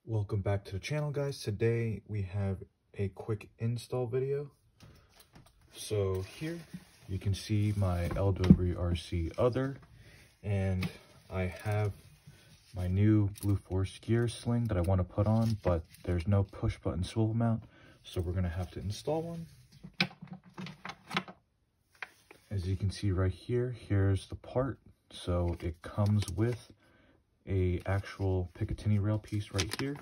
Welcome back to the channel, guys. Today we have a quick install video. So here you can see my LWRC other, and I have my new Blue Force gear sling that I want to put on, but there's no push button swivel mount, so we're gonna have to install one. As you can see right here, here's the part. So it comes with a actual Picatinny rail piece right here.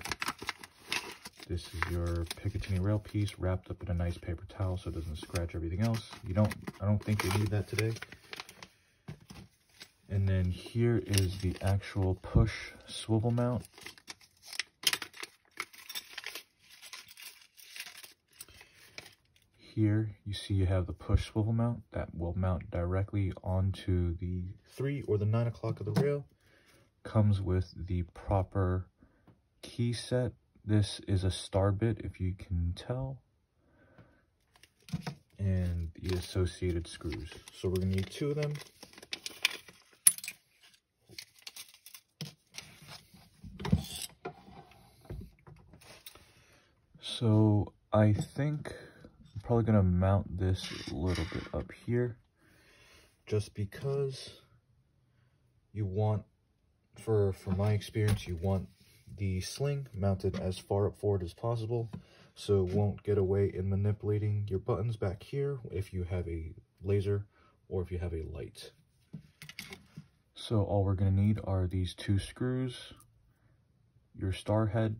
This is your Picatinny rail piece wrapped up in a nice paper towel so it doesn't scratch everything else. I don't think you need that today. And then here is the actual push swivel mount. Here you see you have the push swivel mount that will mount directly onto the 3 or the 9 o'clock of the rail. Comes with the proper key set. This is a star bit, if you can tell, and the associated screws. So we're gonna need 2 of them. So I think I'm probably gonna mount this a little bit up here, just because you want, for my experience, you want the sling mounted as far up forward as possible so it won't get away in manipulating your buttons back here if you have a laser or if you have a light. So all we're going to need are these 2 screws, your star head,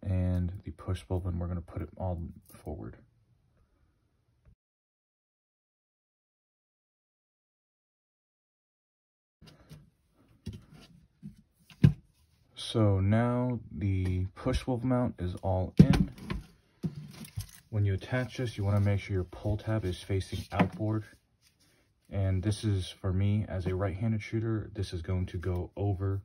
and the push swivel, and we're going to put it all forward. So now the push swivel mount is all in. When you attach this, you want to make sure your pull tab is facing outboard. And this is, for me, as a right-handed shooter, this is going to go over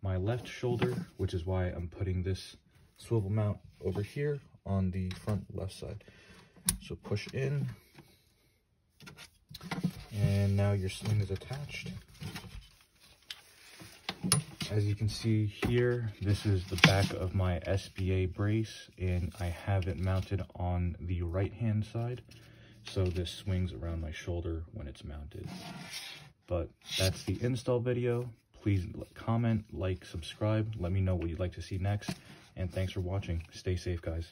my left shoulder, which is why I'm putting this swivel mount over here on the front left side. So push in, and now your sling is attached. As you can see here, this is the back of my SBA brace, and I have it mounted on the right-hand side, so this swings around my shoulder when it's mounted. But that's the install video. Please comment, like, subscribe. Let me know what you'd like to see next, and thanks for watching. Stay safe, guys.